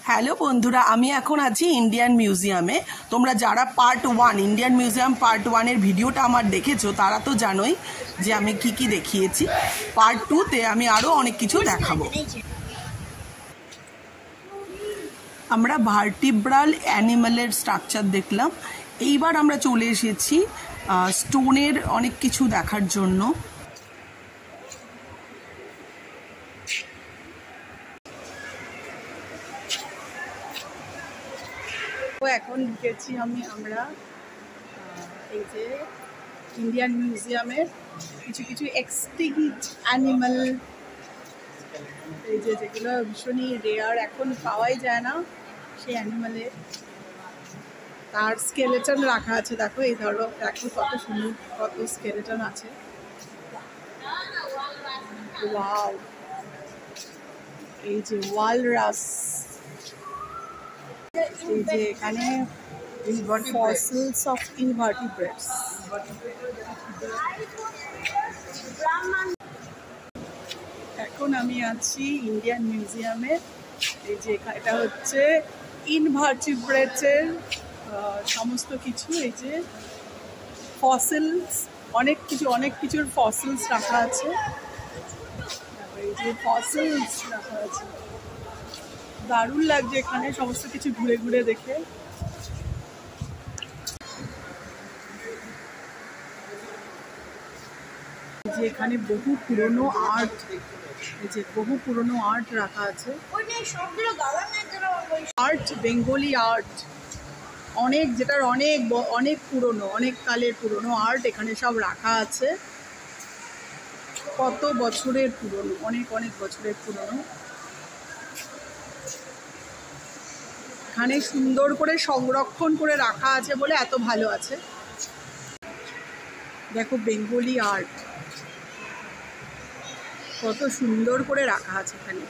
Hello বন্ধুরা, আমি এখন আছি ইন্ডিয়ান মিউজিয়ামে। তোমরা যারা পার্ট 1 ইন্ডিয়ান মিউজিয়াম পার্ট 1-এর ভিডিওটা আমার দেখেছো তারা তো জানোই যে আমি কি কি দেখিয়েছি। পার্ট 2-তে আমি আরও অনেক কিছু দেখাবো। আমরা ভার্টিব্রাল অ্যানিমালের স্ট্রাকচার দেখলাম। এইবার আমরা চলে এসেছি স্টোনের অনেক কিছু দেখার জন্য। এখন ঢুকেছি আমরা এই যে ইন্ডিয়ান মিউজিয়ামের কিছু কিছু এক্সটিংক্ট অ্যানিমাল, এই যে যেগুলো ভীষণই রেয়ার, এখন পাওয়াই যায় না, সেই অ্যানিমালের তার স্কেলেটন রাখা আছে। দেখো, এই ধরো, দেখো কত সুন্দর, কত স্কেলেটন আছে। ওয়াও, এই যে ওয়ালরাস, এই যে এখানে fossils of invertebrates। এখন আমি আছি ইন্ডিয়ান মিউজিয়ামে। এই যে এটা হচ্ছে ইনভার্টিব্রেটের সমস্ত কিছু, এই যে ফসিলস, অনেক কিছুর ফসিলস রাখা আছে। এই যে ফসিলস রাখা আছে, দারুণ লাগছে এখানে সমস্ত কিছু ঘুরে ঘুরে দেখে। যে এখানে বহু পুরনো আর্ট, এই যে বহু পুরনো আর্ট রাখা আছে, আর্ট, বেঙ্গলি আর্ট, যেটার অনেক পুরনো, অনেক কালের পুরনো আর্ট এখানে সব রাখা আছে। কত বছরের পুরনো, অনেক বছরের পুরনো। এখানে সুন্দর করে সংরক্ষণ করে রাখা আছে বলে এত ভালো আছে। দেখো, বেঙ্গলি আর্ট কত সুন্দর করে রাখা আছে এখানে।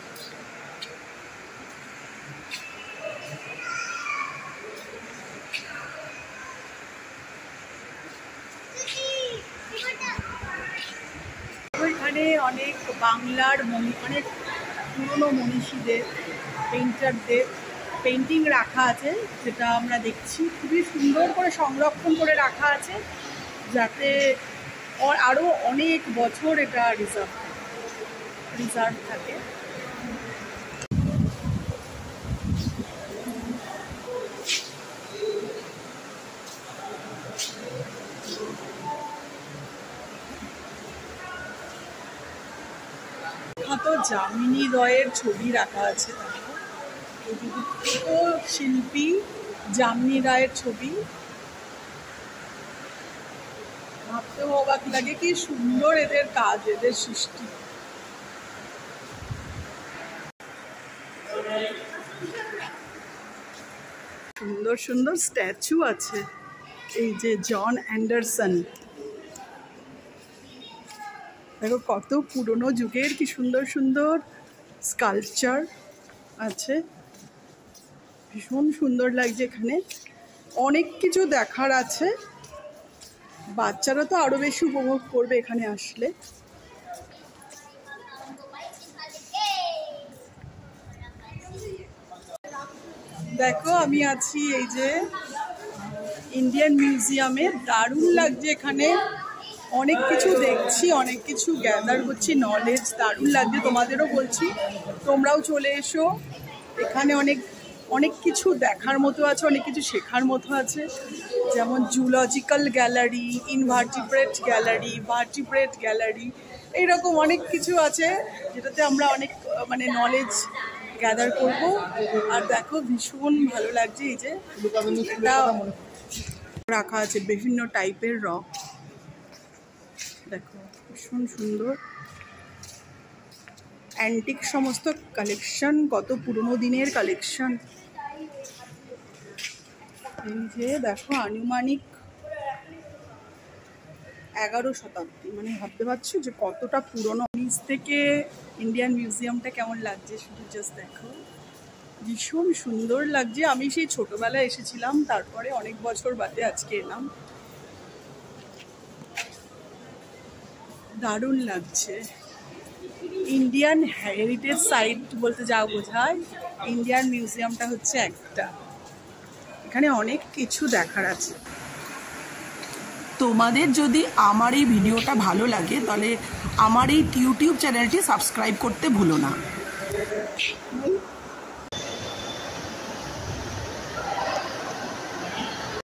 এখানে অনেক বাংলার অনেক পুরনো মনীষীদের, পেইন্টারদের পেন্টিং রাখা আছে, যেটা আমরা দেখছি। খুবই সুন্দর করে সংরক্ষণ করে রাখা আছে, যাতে আরও অনেক বছর এটা রিজার্ভ থাকে। তো যামিনী রয়ের ছবি রাখা আছে, শিল্পী যামিনী রায়ের ছবি। ভাবতেও অবাক লাগে কি সুন্দর এদের কাজ, এদের সৃষ্টি। সুন্দর সুন্দর স্ট্যাচু আছে, এই যে জন অ্যান্ডারসন, দেখো কত পুরনো যুগের কি সুন্দর সুন্দর স্কাল্পচার আছে, ভীষণ সুন্দর লাগছে। এখানে অনেক কিছু দেখার আছে, বাচ্চারা তো আরো বেশি উপভোগ করবে এখানে আসলে। দেখো, আমি আছি এই যে ইন্ডিয়ান মিউজিয়ামে, দারুণ লাগছে এখানে, অনেক কিছু দেখছি, অনেক কিছু গ্যাদার করছি নলেজ, দারুণ লাগছে। তোমাদেরও বলছি তোমরাও চলে এসো, এখানে অনেক কিছু দেখার মতো আছে, অনেক কিছু শেখার মতো আছে। যেমন zoological gallery, invertebrate gallery, vertebrate gallery, এইরকম অনেক কিছু আছে, যেটাতে আমরা অনেক নলেজ গ্যাদার করব। আর দেখো, ভীষণ ভালো লাগছে। এই যে এটা রাখা আছে বিভিন্ন টাইপের রক, দেখো ভীষণ সুন্দর অ্যান্টিক সমস্ত কালেকশন, কত পুরনো দিনের কালেকশন। এই যে দেখো, আনুমানিক 11 শতাব্দী, ভাবতে পারছো যে কতটা পুরনো। নিচ থেকে ইন্ডিয়ান মিউজিয়ামটা কেমন লাগছে শুধু জাস্ট দেখো, ভীষণ সুন্দর লাগছে। আমি সেই ছোটবেলায় এসেছিলাম, তারপরে অনেক বছর বাদে আজকে এলাম, দারুণ লাগছে। ইন্ডিয়ান হেরিটেজ সাইট বলতে যা বোঝায়, ইন্ডিয়ান মিউজিয়ামটা হচ্ছে একটা। এখানে অনেক কিছু দেখার আছে। তোমাদের যদি আমার এই ভিডিওটা ভালো লাগে তাহলে আমার এই ইউটিউব চ্যানেলটি সাবস্ক্রাইব করতে ভুলো না।